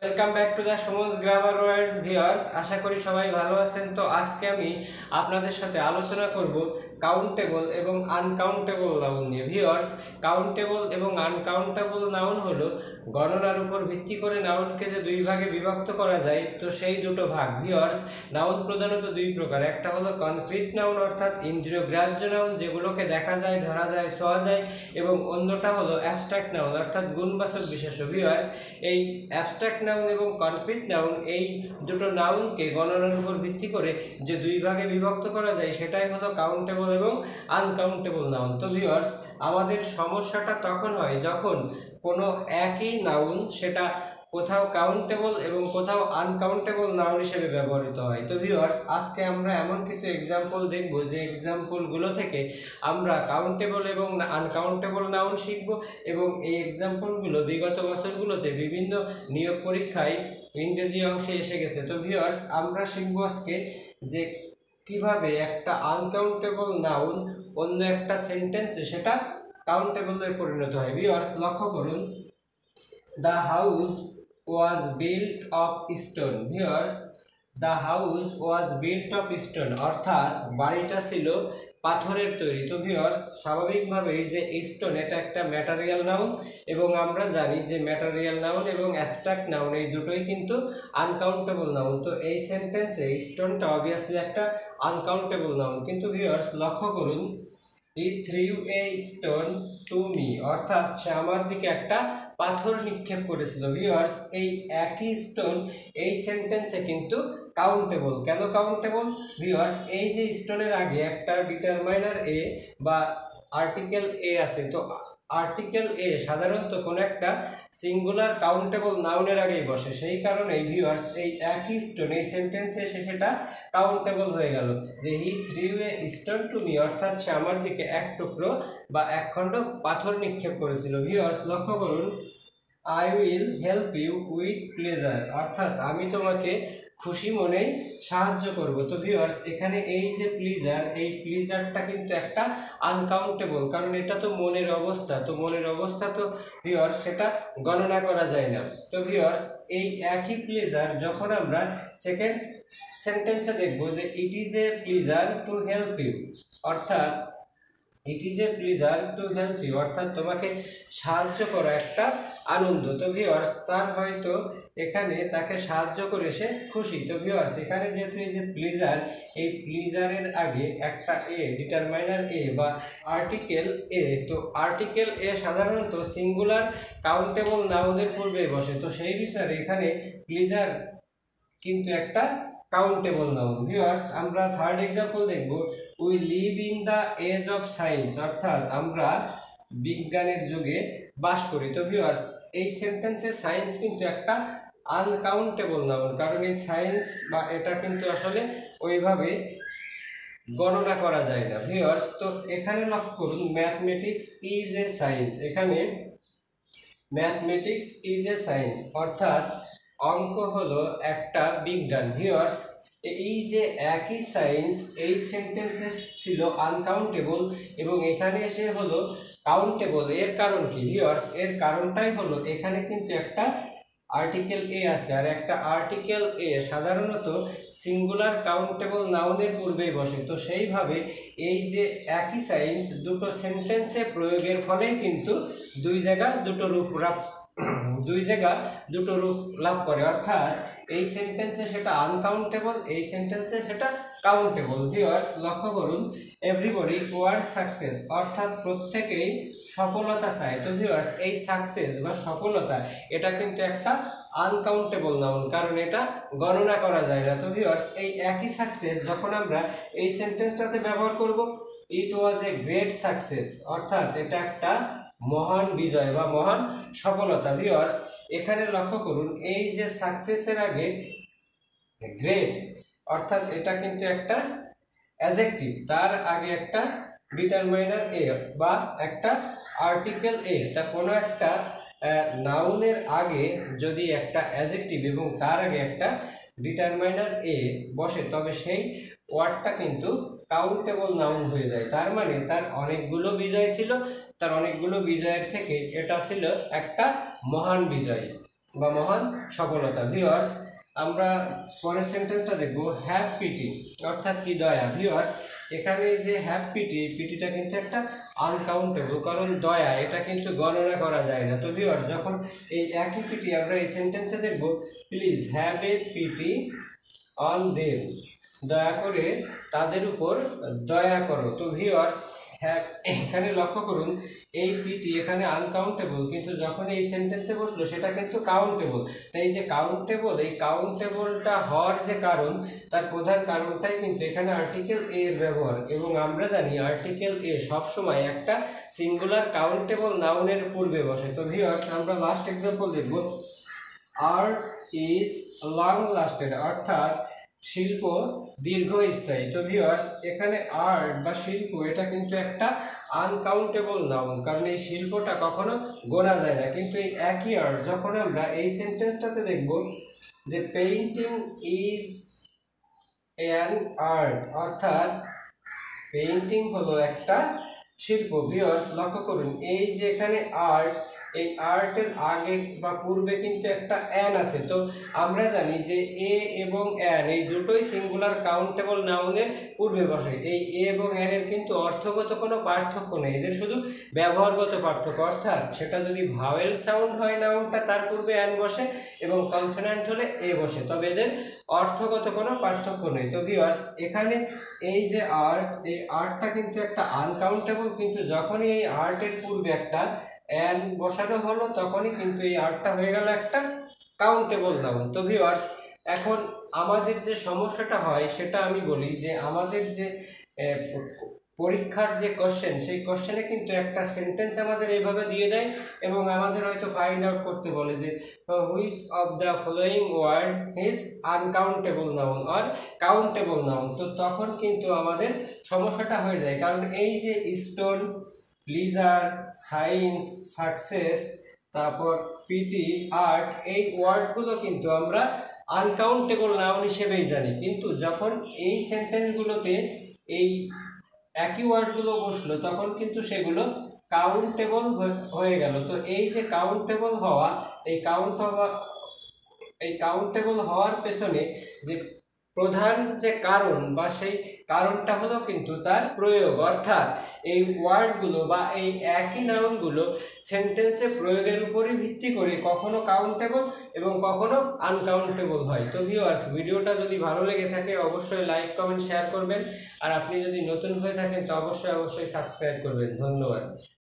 Welcome back to the Suman's grammar world viewers. আশা করি সবাই ভালো আছেন। তো আজকে আমি আপনাদের সাথে আলোচনা করব কাউন্টেবল এবং আনকাউন্টেবল নাউন নিয়ে। ভিউয়ার্স, কাউন্টেবল এবং আনকাউন্টেবল নাউন হলো গণনার উপর ভিত্তি করে নাউনকে যে দুই ভাগে বিভক্ত করা যায়, তো সেই দুটো ভাগ। ভিউয়ার্স, নাউন প্রধানত দুই প্রকার। একটা হলো কনক্রিট নাউন অর্থাৎ ইন্দ্রিয় গ্রাহ্য নাউন, যেগুলোকে দেখা যায়, ধরা যায়, ছোঁয়া যায়, এবং অন্যটা হলো অ্যাবস্ট্রাক্ট নাউন অর্থাৎ গুণবাচক বিশেষ্য। ভিউয়ার্স, এই অ্যাবস্ট্রাক্ট নাউন এবং কনক্রিট নাউন, এই দুটো নাউনকে গণনার উপর ভিত্তি করে যে দুই ভাগে বিভক্ত করা যায় সেটাই হলো কাউন্টেবল এবং আনকাউন্টেবল নাউন। তো ভিউয়ার্স, আমাদের সমস্যাটা তখন হয় যখন কোনো একই নাউন সেটা কোথাও কাউন্টেবল এবং কোথাও আনকাউন্টেবল নাউন হিসেবে ব্যবহৃত হয়। তো ভিউয়ার্স, আজকে আমরা এমন কিছু এক্সাম্পল দেখব যে এক্সাম্পলগুলো থেকে আমরা কাউন্টেবল এবং আনকাউন্টেবল নাউন শিখব, এবং এই এক্সাম্পলগুলো বিগত বছরগুলোতে বিভিন্ন নিয়োগ পরীক্ষায় ইংরেজি অংশে এসে গেছে। তো ভিউয়ার্স, আমরা শিখব আজকে যে কিভাবে একটা আনকাউন্টেবল নাউন অন্য একটা সেন্টেন্সে সেটা কাউন্টেবলে পরিণত হয়। ভিউয়ার্স, লক্ষ্য করুন, the house was built of stone. Viewers, the house was built of stone, অর্থাৎ বাড়িটা ছিল পাথরের তৈরি। তো ভিউয়ার্স, স্বাভাবিকভাবে এই যে স্টোন, এটা একটা ম্যাটেরিয়াল নাউন, এবং আমরা জানি যে ম্যাটেরিয়াল নাউন এবং অ্যাবস্ট্রাক্ট নাউন এই দুটোই কিন্তু আনকাউন্টেবল নাউন। তো এই সেন্টেন্সে স্টোনটা অবভিয়াসলি একটা আনকাউন্টেবল নাউন। কিন্তু ভিউয়ার্স, লক্ষ্য করুন, he threw a stone to me, অর্থাৎ সে আমার দিকে একটা পাথর নিক্ষেপ করেছিল। ভিউয়ার্স, এই একই স্টোন এই সেন্টেন্সে কিন্তু কাউন্টেবল। কেন কাউন্টেবল? ভিউয়ার্স, এই যে স্টোনের আগে একটা ডিটারমাইনার এ বা আর্টিকেল এ আছে, তো আর্টিকেল এ সাধারণত কোনো একটা সিঙ্গুলার কাউন্টেবল নাউনের আগেই বসে। সেই কারণে ভিউয়ার্স, এই একই স্টোন এই সেন্টেন্সে সেটা কাউন্টেবল হয়ে গেল, যে he threw a stone to me, অর্থাৎ সে আমার দিকে এক টুকরো বা এক খণ্ড পাথর নিক্ষেপ করেছিল। ভিউয়ার্স, লক্ষ্য করুন, I will help you with pleasure, অর্থাৎ আমি তোমাকে খুশি মনেই সাহায্য করব। তো ভিউয়ার্স, এখানে এই যে প্লিজার, এই প্লিজারটা কিন্তু একটা আনকাউন্টেবল, কারণ এটা তো মনের অবস্থা। তো মনের অবস্থা তো ভিউয়ার্স সেটা গণনা করা যায় না। তো ভিউয়ার্স, এই একই প্লিজার যখন আমরা সেকেন্ড সেন্টেন্সে দেখব যে it is a pleasure to help you, অর্থাৎ it is a pleasure to help you, অর্থাৎ তোমাকে সাহায্য করা একটা আনন্দ। তো ভিউয়ার্স, তার হয়তো এখানে তাকে সাহায্য করে সে খুশি। তো ভিউয়ার্স, এখানে যেহেতু এই যে প্লিজার, এই প্লিজারের আগে একটা এ ডিটারমাইনার এ বা আর্টিকেল এ, তো আর্টিকেল এ সাধারণত সিঙ্গুলার কাউন্টেবল নাউনের পূর্বে বসে। তো সেই বিষয়ে এখানে প্লিজার কিন্তু একটা কাউন্টেবল নাউন। ভিউয়ার্স, আমরা থার্ড এক্সাম্পল দেখব, we live in the age of science, অর্থাৎ আমরা বিজ্ঞানের যুগে বাস করি। তো ভিউয়ার্স, এই সেন্টেন্সে সায়েন্স কিন্তু একটা আনকাউন্টেবল নাউন, কারণ এই সায়েন্স বা এটা কিন্তু আসলে ওইভাবে গণনা করা যায় না। ভিউয়ার্স, তো এখানে লক্ষ্য করুন, ম্যাথমেটিক্স ইজ এ সায়েন্স, এখানে ম্যাথমেটিক্স ইজ এ সায়েন্স, অর্থাৎ অঙ্ক হলো একটা বিজ্ঞান। ভিউয়ার্স, এই যে একই সায়েন্স এই সেন্টেন্সে ছিল আনকাউন্টেবল এবং এখানে এসে হলো কাউন্টেবল। এর কারণ কি? ভিউয়ার্স, এর কারণটাই হলো এখানে কিন্তু একটা আর্টিকেল এ আছে, আর একটা আর্টিকেল এ সাধারণত সিঙ্গুলার কাউন্টেবল নাউনের পূর্বেই বসে। তো সেইভাবে এই যে একই সায়েন্স দুটো সেন্টেন্সে প্রয়োগের ফলেই কিন্তু দুই জায়গা দুটো রূপ লাভ করে, অর্থাৎ এই সেন্টেন্সে সেটা আনকাউন্টেবল, এই সেন্টেন্সে সেটা কাউন্টেবল। ভিউয়ার্স, লক্ষ্য করুন, এভরিবডি ওয়ান্টস সাকসেস, অর্থাৎ প্রত্যেকেই সফলতা চায়। তো ভিউয়ার্স, এই সাকসেস বা সফলতা এটা কিন্তু একটা আনকাউন্টেবল নাউন, কারণ এটা গণনা করা যায় না। তো ভিউয়ার্স, এই একই সাকসেস যখন আমরা এই সেন্টেন্সটাতে ব্যবহার করব, ইট ওয়াজ এ গ্রেট সাকসেস, অর্থাৎ এটা একটা মহান বিজয় বা মহান সফলতা। ভিউয়ার্স, এখানে লক্ষ্য করুন, এই যে সাকসেসের আগে গ্রেট, অর্থাৎ এটা কিন্তু একটা অ্যাডজেক্টিভ, তার আগে একটা ডিটারমাইনার এ বা একটা আর্টিকেল এ। তা কোনো একটা নাউনের আগে যদি একটা অ্যাডজেক্টিভ এবং তার আগে একটা ডিটারমাইনার এ বসে, তবে সেই ওয়ার্ডটা কিন্তু কাউন্টেবল নাউন হয়ে যায়। তার মানে তার অনেকগুলো বিজয় ছিল, তার অনেকগুলো বিজয়ের থেকে এটা ছিল একটা মহান বিজয়। বা মহান সফলতা। ভিউয়ার্স, আমরা পরের সেন্টেন্সটা দেখব, হ্যাভ পিটি, অর্থাৎ কি দয়া। ভিউয়ার্স, এখানে যে হ্যাভ পিটি, পিটিটা কিন্তু একটা আনকাউন্টেবল, কারণ দয়া এটা কিন্তু গণনা করা যায় না। তো ভিউয়ার্স, যখন এই একই পিটি আমরা এই সেন্টেন্সে দেখব, please have a pity on them, দয়া করে তাদের উপর দয়া করো। তো ভিউয়ার্স, হ্যাঁ, এখানে লক্ষ্য করুন এই পিটি এখানে আনকাউন্টেবল, কিন্তু যখন এই সেন্টেন্সে বসলো সেটা কিন্তু কাউন্টেবল। তাই এই যে কাউন্টেবল, এই কাউন্টেবলটা হওয়ার যে কারণ, তার প্রধান কারণটাই কিন্তু এখানে আর্টিকেল এ এর ব্যবহার। এবং আমরা জানি আর্টিকেল এ সবসময় একটা সিঙ্গুলার কাউন্টেবল নাউনের পূর্বে বসে। তো ভিউয়ার্স, আমরা লাস্ট এক্সাম্পল দেখব, আর্ট ইজ লং লাস্টেড, অর্থাৎ শিল্প দীর্ঘস্থায়ী। তো ভিউয়ার্স, এখানে আর্ট বা শিল্প এটা কিন্তু একটা আনকাউন্টেবল নাউন, কারণ এই শিল্পটা কখনো গোনা যায় না। কিন্তু এই একই আর্ট যখন আমরা এই সেন্টেন্সটাতে দেখব যে পেইন্টিং ইজ অ্যান আর্ট, অর্থাৎ পেইন্টিং হলো একটা শিল্প। ভিউয়ার্স, লক্ষ্য করুন এই যে এখানে আর্ট, এই আর্টের আগে বা পূর্বে কিন্তু একটা অ্যান আছে। তো আমরা জানি যে এ এবং অ্যান এই দুটোই সিঙ্গুলার কাউন্টেবল নাউনের পূর্বে বসে। এই এ এবং অ্যান এর কিন্তু অর্থগত কোনো পার্থক্য নেই, এদের শুধু ব্যবহারগত পার্থক্য। অর্থাৎ সেটা যদি ভাওয়েল সাউন্ড হয় নাউনটা, তার পূর্বে অ্যান বসে, এবং কনসোন্যান্ট হলে এ বসে, তবে এদের অর্থগত কোনো পার্থক্য নেই। তো ভিউয়ার্স, এখানে এই যে আর্ট, এই আর্টটা কিন্তু একটা আনকাউন্টেবল, কিন্তু যখনই এই আর্টের পূর্বে একটা অ্যান বসানো হলো তখনই কিন্তু এই আর্টটা হয়ে গেল একটা কাউন্টেবল নাউন। তো ভিউয়ার্স, এখন আমাদের যে সমস্যাটা হয় সেটা আমি বলি যে আমাদের যে পরীক্ষার যে কোশ্চেন, সেই কোশ্চেনে কিন্তু একটা সেন্টেন্স আমাদের এইভাবে দিয়ে দেয়, এবং আমাদের হয়তো ফাইন্ড আউট করতে বলে যে which of the following word is uncountable noun or countable noun. তো তখন কিন্তু আমাদের সমস্যাটা হয়ে যায়, কারণ এই যে স্টোন, প্লিজার, সায়েন্স, সাকসেস, তারপর পিটি, আর্ট, এই ওয়ার্ডগুলো কিন্তু আমরা আনকাউন্টেবল নাউন হিসেবেই জানি। কিন্তু যখন এই সেন্টেন্সগুলোতে এই একই ওয়ার্ডগুলো বসলো তখন কিন্তু সেগুলো কাউন্টেবল হয়ে গেল। তো এই যে কাউন্টেবল হওয়া, এই কাউন্টেবল হওয়ার পেছনে যে প্রধান যে কারণ বা সেই কারণটা হলো কিন্তু তার প্রয়োগ, অর্থাৎ এই ওয়ার্ডগুলো বা এই একই নাউনগুলো সেন্টেন্সে প্রয়োগের উপরই ভিত্তি করে কখনো কাউন্টেবল এবং কখনো আনকাউন্টেবল হয়। তো ভিউয়ার্স, ভিডিওটা যদি ভালো লেগে থাকে অবশ্যই লাইক, কমেন্ট, শেয়ার করবেন, আর আপনি যদি নতুন হয়ে থাকেন তো অবশ্যই সাবস্ক্রাইব করবেন। ধন্যবাদ।